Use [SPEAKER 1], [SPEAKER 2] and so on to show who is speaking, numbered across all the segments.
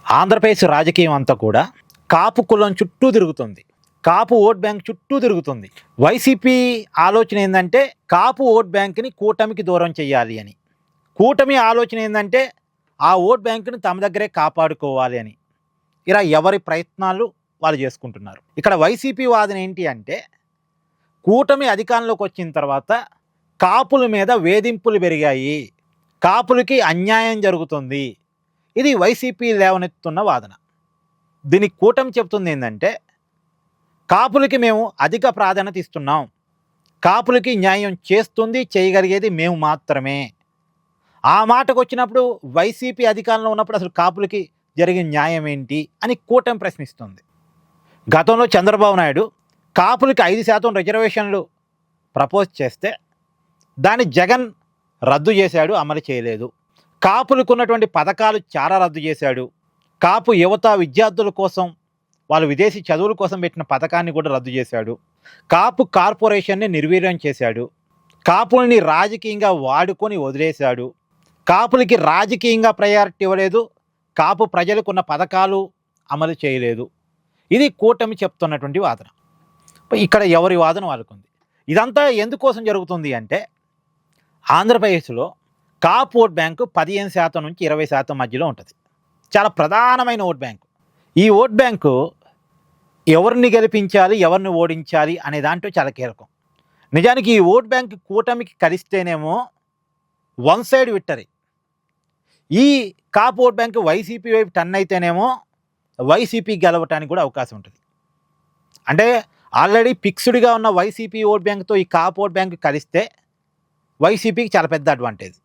[SPEAKER 1] ఆంధ్రప్రదేశ్ రాజకీయం అంతా కూడా కాపు కులం చుట్టూ తిరుగుతుంది. కాపు ఓట్ బ్యాంక్ చుట్టూ తిరుగుతుంది. వైసీపీ ఆలోచన ఏందంటే కాపు ఓట్ బ్యాంక్‌ని కూటమికి దూరం చేయాలి అని. కూటమి ఆలోచన ఏందంటే ఆ ఓట్ బ్యాంక్‌ని తమ దగ్గరే కాపాడుకోవాలి అని. ఇలా ఎవరి ప్రయత్నాలు వాళ్ళు చేసుకుంటున్నారు. ఇక్కడ వైసీపీ వాదన ఏంటి అంటే కూటమి అధికారంలోకి వచ్చిన తర్వాత కాపుల మీద వేధింపులు పెరిగాయి, కాపులకి అన్యాయం జరుగుతుంది. ఇది వైసీపీ లేవనెత్తుతున్న వాదన. దీనికి కూటమి చెప్తుంది ఏంటంటే కాపులకి మేము అధిక ప్రాధాన్యత ఇస్తున్నాం, కాపులకి న్యాయం చేస్తుంది చేయగలిగేది మేము మాత్రమే. ఆ మాటకు వచ్చినప్పుడు వైసీపీ అధికారంలో ఉన్నప్పుడు అసలు కాపులకి జరిగిన న్యాయం ఏంటి అని కూటమి ప్రశ్నిస్తుంది. గతంలో చంద్రబాబు నాయుడు కాపులకి 5% రిజర్వేషన్లు ప్రపోజ్ చేస్తే దాన్ని జగన్ రద్దు చేశాడు, అమలు చేయలేదు. కాపులకు ఉన్నటువంటి పథకాలు చాలా రద్దు చేశాడు. కాపు యువత విద్యార్థుల కోసం వాళ్ళు విదేశీ చదువుల కోసం పెట్టిన పథకాన్ని కూడా రద్దు చేశాడు. కాపు కార్పొరేషన్ని నిర్వీర్యం చేశాడు. కాపుల్ని రాజకీయంగా వాడుకొని వదిలేశాడు. కాపులకి రాజకీయంగా ప్రయారిటీ ఇవ్వలేదు. కాపు ప్రజలకు ఉన్న పథకాలు అమలు చేయలేదు. ఇది కూటమి చెప్తున్నటువంటి వాదన. ఇక్కడ ఎవరి వాదన వాళ్ళకుంది. ఇదంతా ఎందుకోసం జరుగుతుంది అంటే ఆంధ్రప్రదేశ్లో కాపు ఓట్ బ్యాంకు 15% నుంచి 20% మధ్యలో ఉంటుంది. చాలా ప్రధానమైన ఓట్ బ్యాంకు. ఈ ఓట్ బ్యాంకు ఎవరిని గెలిపించాలి, ఎవరిని ఓడించాలి అనే దాంట్లో చాలా కీలకం. నిజానికి ఈ ఓట్ బ్యాంక్ కూటమికి కలిస్తేనేమో వన్ సైడ్ విక్టరీ. ఈ కాపు ఓట్ బ్యాంక్ వైసీపీ వైపు టర్న్ అయితేనేమో వైసీపీ గెలవటానికి కూడా అవకాశం ఉంటుంది. అంటే ఆల్రెడీ ఫిక్స్డ్గా ఉన్న వైసీపీ ఓట్ బ్యాంక్తో ఈ కాపు ఓట్ బ్యాంక్ కలిస్తే వైసీపీకి చాలా పెద్ద అడ్వాంటేజ్.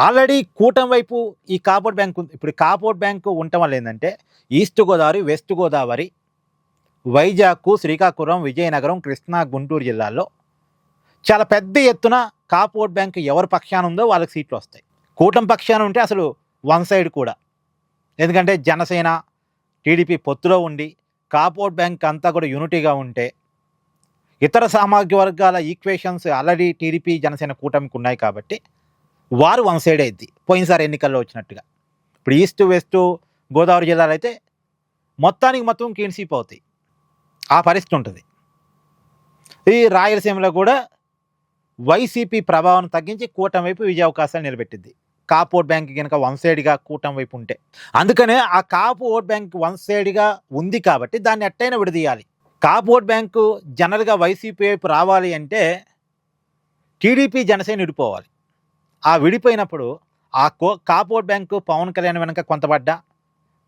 [SPEAKER 1] ఆల్రెడీ కూటమి వైపు ఈ కాపు ఓట్ బ్యాంక్ ఉంది. ఇప్పుడు కాపు ఓట్ బ్యాంకు ఉండటం వల్ల ఏంటంటే ఈస్ట్ గోదావరి, వెస్ట్ గోదావరి, వైజాగ్, శ్రీకాకుళం, విజయనగరం, కృష్ణా, గుంటూరు జిల్లాల్లో చాలా పెద్ద ఎత్తున కాపు ఓట్ బ్యాంక్ ఎవరి పక్షాన ఉందో వాళ్ళకి సీట్లు వస్తాయి. కూటమి పక్షాన ఉంటే అసలు వన్ సైడ్ కూడా. ఎందుకంటే జనసేన టీడీపీ పొత్తులో ఉండి కాపు ఓట్ బ్యాంక్ అంతా కూడా యూనిటీగా ఉంటే ఇతర సామాజిక వర్గాల ఈక్వేషన్స్ ఆల్రెడీ టీడీపీ జనసేన కూటమికి ఉన్నాయి కాబట్టి వారు వన్ సైడ్ అయింది పోయినసారి ఎన్నికల్లో వచ్చినట్టుగా. ఇప్పుడు ఈస్ట్ వెస్ట్ గోదావరి జిల్లాలో అయితే మొత్తానికి మొత్తం క్లీన్ స్వీప్ అవుతాయి. ఆ పరిస్థితి ఉంటుంది. ఈ రాయలసీమలో కూడా వైసీపీ ప్రభావం తగ్గించి కూటమి వైపు విజయ అవకాశాలు నిలబెట్టింది కాపు ఓట్ బ్యాంక్ కనుక వన్ సైడ్గా కూటమి వైపు ఉంటే. అందుకనే ఆ కాపు ఓట్ బ్యాంక్ వన్ సైడ్గా ఉంది కాబట్టి దాన్ని ఎట్టయినా విడదీయాలి. కాపు ఓట్ బ్యాంకు జనరల్గా వైసీపీ వైపు రావాలి అంటే టీడీపీ జనసేన విడిపోవాలి. ఆ విడిపోయినప్పుడు ఆ కాపు ఓట్ బ్యాంకు పవన్ కళ్యాణ్ వెనక కొంత పడ్డా,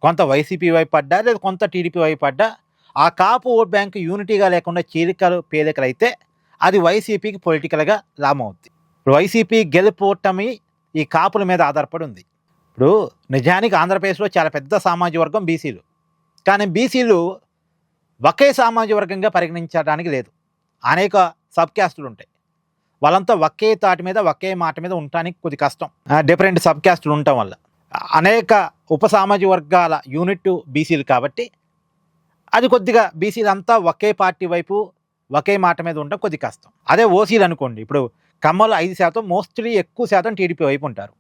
[SPEAKER 1] కొంత వైసీపీ వైపు పడ్డా, లేదా కొంత టీడీపీ వైపు పడ్డా, ఆ కాపు ఓట్ బ్యాంకు యూనిటీగా లేకుండా చీలికలు పేలికలు అయితే అది వైసీపీకి పొలిటికల్గా లాభం అవుతుంది. ఇప్పుడు వైసీపీ గెలుపోటమి ఈ కాపుల మీద ఆధారపడి ఉంది. ఇప్పుడు నిజానికి ఆంధ్రప్రదేశ్లో చాలా పెద్ద సామాజిక వర్గం బీసీలు. కానీ బీసీలు ఒకే సామాజిక వర్గంగా పరిగణించడానికి లేదు. అనేక సబ్ క్యాస్టులు ఉంటాయి. వాళ్ళంతా ఒకే తాటి మీద ఒకే మాట మీద ఉండటానికి కొద్ది కష్టం. డిఫరెంట్ సబ్ క్యాస్టులు ఉండటం వల్ల అనేక ఉప సామాజిక వర్గాల యూనిట్ బీసీలు కాబట్టి అది కొద్దిగా బీసీలంతా ఒకే పార్టీ వైపు ఒకే మాట మీద ఉండడం కొద్ది కష్టం. అదే ఓసీలు అనుకోండి, ఇప్పుడు కమ్మలు 5%, మోస్ట్లీ ఎక్కువ శాతం టీడీపీ వైపు ఉంటారు.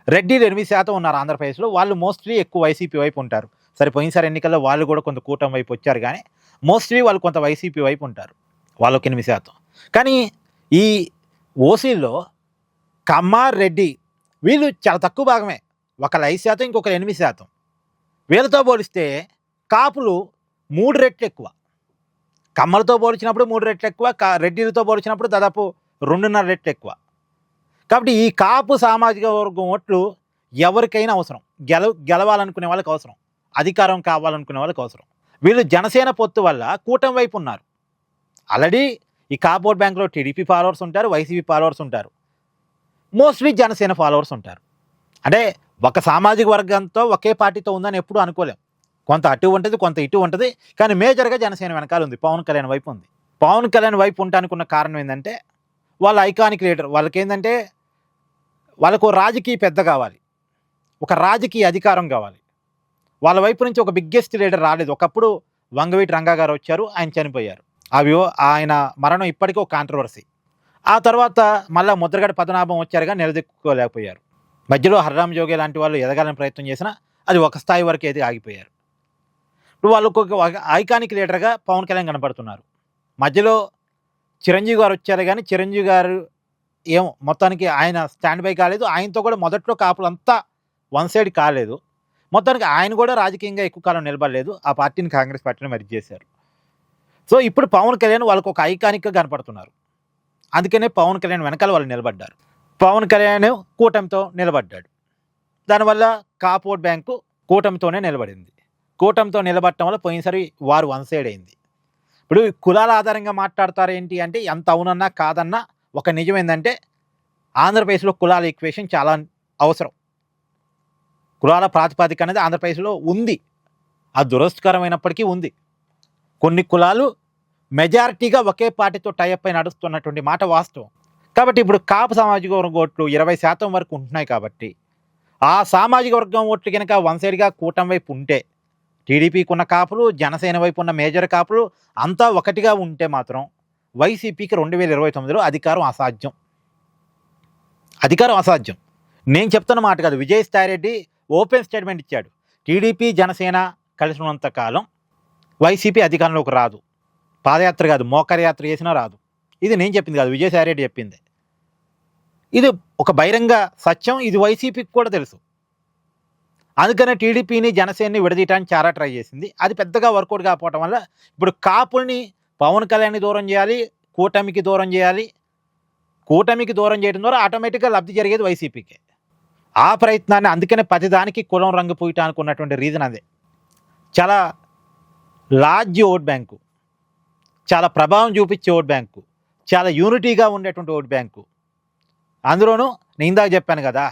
[SPEAKER 1] రెడ్డిలు 8% ఉన్నారు ఆంధ్రప్రదేశ్లో, వాళ్ళు మోస్ట్లీ ఎక్కువ వైసీపీ వైపు ఉంటారు. సరే పోయినసారి ఎన్నికల్లో వాళ్ళు కూడా కొంత కూటమి వైపు వచ్చారు, కానీ మోస్ట్లీ వాళ్ళు కొంత వైసీపీ వైపు ఉంటారు, వాళ్ళకి 8%. కానీ ఈ ఓసీల్లో కమ్మ, రెడ్డి వీళ్ళు చాలా తక్కువ భాగమే. ఒకళ్ళు 5%, ఇంకొకరు 8%. వీళ్ళతో పోలిస్తే కాపులు 3 రెట్లు ఎక్కువ. కమ్మలతో పోల్చినప్పుడు 3 రెట్లు ఎక్కువ, రెడ్డిలతో పోల్చినప్పుడు దాదాపు 2.5 రెట్లు ఎక్కువ. కాబట్టి ఈ కాపు సామాజిక వర్గం ఓట్లు ఎవరికైనా అవసరం. గెలవాలనుకునే వాళ్ళకి అవసరం, అధికారం కావాలనుకునే వాళ్ళకి అవసరం. వీళ్ళు జనసేన పొత్తు వల్ల కూటమి వైపు ఉన్నారు. ఆల్రెడీ ఈ కాపు ఓట్ బ్యాంక్లో టీడీపీ ఫాలోవర్స్ ఉంటారు, వైసీపీ ఫాలోవర్స్ ఉంటారు, మోస్ట్లీ జనసేన ఫాలోవర్స్ ఉంటారు. అంటే ఒక సామాజిక వర్గంతో ఒకే పార్టీతో ఉందని ఎప్పుడూ అనుకోలేం. కొంత అటు ఉంటుంది, కొంత ఇటు ఉంటుంది. కానీ మేజర్గా జనసేన వెనకాల ఉంది, పవన్ కళ్యాణ్ వైపు ఉంది. పవన్ కళ్యాణ్ వైపు ఉండటానికి ఉన్న కారణం ఏంటంటే వాళ్ళ ఐకానిక్ లీడర్. వాళ్ళకి ఏంటంటే వాళ్ళకు రాజకీయ పెద్ద కావాలి, ఒక రాజకీయ అధికారం కావాలి. వాళ్ళ వైపు నుంచి ఒక బిగ్గెస్ట్ లీడర్ రాలేదు. ఒకప్పుడు వంగవీటి రంగా గారు వచ్చారు, ఆయన చనిపోయారు. ఆయన మరణం ఇప్పటికీ ఒక కాంట్రవర్సీ. ఆ తర్వాత మళ్ళీ ముద్రగడ పద్మనాభం వచ్చారుగా నిలదొక్కుకోలేకపోయారు. మధ్యలో హర్రామ్ జోగే లాంటి వాళ్ళు ఎదగాలని ప్రయత్నం చేసినా అది ఒక స్థాయి వరకు అయితే ఆగిపోయారు. ఇప్పుడు వాళ్ళు ఒక ఐకానిక్ లీడర్గా పవన్ కళ్యాణ్ కనపడుతున్నారు. మధ్యలో చిరంజీవి గారు వచ్చారు, కానీ చిరంజీవి గారు ఏమో మొత్తానికి ఆయన స్టాండ్ బై కాలేదు. ఆయనతో కూడా మొదట్లో కాపులంతా వన్ సైడ్ కాలేదు. మొత్తానికి ఆయన కూడా రాజకీయంగా ఎక్కువ కాలం నిలబడలేదు. ఆ పార్టీని కాంగ్రెస్ పార్టీని మెర్జ్ చేశారు. సో ఇప్పుడు పవన్ కళ్యాణ్ వాళ్ళకు ఒక ఐకానిక్గా కనపడుతున్నారు. అందుకనే పవన్ కళ్యాణ్ వెనకాల వాళ్ళు నిలబడ్డారు. పవన్ కళ్యాణ్ కూటమితో నిలబడ్డాడు. దానివల్ల కాపు ఓట్ బ్యాంకు కూటమితోనే నిలబడింది. కూటమితో నిలబడటం వల్ల పోయినసారి వారు వన్ సైడ్ అయింది. ఇప్పుడు కులాల ఆధారంగా మాట్లాడతారు ఏంటి అంటే, ఎంత అవునన్నా కాదన్నా ఒక నిజం ఏంటంటే, ఆంధ్రప్రదేశ్లో కులాల ఈక్వేషన్ చాలా అవసరం. కులాల ప్రాతిపదిక అనేది ఆంధ్రప్రదేశ్లో ఉంది. అది దురదృష్టకరమైనప్పటికీ ఉంది. కొన్ని కులాలు మెజారిటీగా ఒకే పార్టీతో టైఅప్ అయి నడుస్తున్నటువంటి మాట వాస్తవం. కాబట్టి ఇప్పుడు కాపు సామాజిక వర్గం ఓట్లు 20% వరకు ఉంటున్నాయి. కాబట్టి ఆ సామాజిక వర్గం ఓట్లు కనుక వన్ సైడ్గా కూటమి వైపు ఉంటే, టీడీపీకి ఉన్న కాపులు, జనసేన వైపు ఉన్న మేజర్ కాపులు అంతా ఒకటిగా ఉంటే మాత్రం వైసీపీకి 2029లో అధికారం అసాధ్యం. అధికారం అసాధ్యం. నేను చెప్తున్న మాట కాదు, విజయసాయిరెడ్డి ఓపెన్ స్టేట్మెంట్ ఇచ్చాడు. టీడీపీ జనసేన కలిసి ఉన్నంత కాలం వైసీపీ అధికారంలోకి రాదు. పాదయాత్ర కాదు, మోకరయాత్ర చేసినా రాదు. ఇది నేను చెప్పింది కాదు, విజయసాయిరెడ్డి చెప్పింది. ఇది ఒక బహిరంగ సత్యం. ఇది వైసీపీకి కూడా తెలుసు. అందుకనే టీడీపీని జనసేనని విడదీయడానికి చాలా ట్రై చేసింది. అది పెద్దగా వర్కౌట్ కాకపోవటం వల్ల ఇప్పుడు కాపుల్ని పవన్ కళ్యాణ్ని దూరం చేయాలి, కూటమికి దూరం చేయాలి. కూటమికి దూరం చేయడం ద్వారా ఆటోమేటిక్గా లబ్ధి జరిగేది వైసీపీకే. ఆ ప్రయత్నాన్ని, అందుకనే ప్రతిదానికి కులం రంగు పూయటానికి ఉన్నటువంటి రీజన్ అదే. చాలా లార్జ్ ఓట్ బ్యాంకు, చాలా ప్రభావం చూపించే ఓట్ బ్యాంకు, చాలా యూనిటీగా ఉండేటువంటి ఓట్ బ్యాంకు. అందులోనూ నేను ఇందాక చెప్పాను కదా,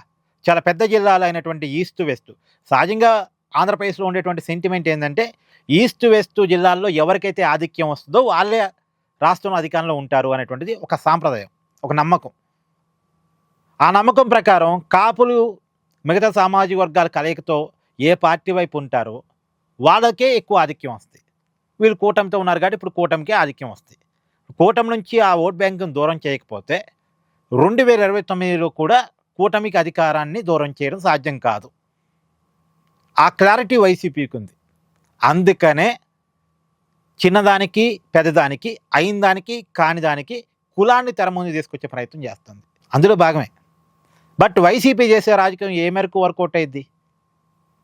[SPEAKER 1] చాలా పెద్ద జిల్లాలు అయినటువంటి ఈస్ట్ వెస్ట్. సహజంగా ఆంధ్రప్రదేశ్లో ఉండేటువంటి సెంటిమెంట్ ఏంటంటే, ఈస్ట్ వెస్ట్ జిల్లాల్లో ఎవరికైతే ఆధిక్యం వస్తుందో వాళ్ళే రాష్ట్రంలో అధికారంలో ఉంటారు అనేటువంటిది ఒక సాంప్రదాయం, ఒక నమ్మకం. ఆ నమ్మకం ప్రకారం కాపులు మిగతా సామాజిక వర్గాల కలయికతో ఏ పార్టీ వైపు ఉంటారో వాళ్ళకే ఎక్కువ ఆధిక్యం వస్తుంది. వీళ్ళు కూటమితో ఉన్నారు కాబట్టి ఇప్పుడు కూటమికే ఆధిక్యం వస్తుంది. కూటమి నుంచి ఆ ఓట్ బ్యాంకును దూరం చేయకపోతే 2029లో కూడా కూటమికి అధికారాన్ని దూరం చేయడం సాధ్యం కాదు. ఆ క్లారిటీ వైసీపీకి ఉంది. అందుకనే చిన్నదానికి పెద్దదానికి, అయిన దానికి కాని దానికి కులాన్ని తెర ముందు తీసుకొచ్చే ప్రయత్నం చేస్తుంది. అందులో భాగమే. బట్ వైసీపీ చేసే రాజకీయం ఏ మేరకు వర్కౌట్ అయ్యిద్ది?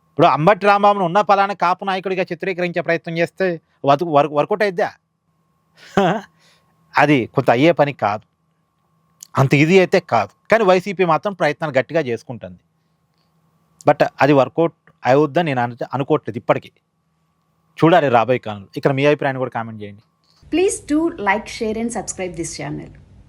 [SPEAKER 1] ఇప్పుడు అంబటి రాంబాబును ఉన్న పలానా కాపు నాయకుడిగా చిత్రీకరించే ప్రయత్నం చేస్తే వర్కౌట్ అయిద్దా? అది కొంత అయ్యే పని కాదు, అంత ఇది అయితే కాదు. కానీ వైసీపీ మాత్రం ప్రయత్నాలు గట్టిగా చేసుకుంటుంది. బట్ అది వర్కౌట్ అవుద్దని నేను అనుకోవట్లేదు ఇప్పటికీ. చూడాలి రాబోయే కాలంలో. ఇక్కడ మీ అభిప్రాయాన్ని కూడా కామెంట్ చేయండి.
[SPEAKER 2] Please do like, share and subscribe this channel.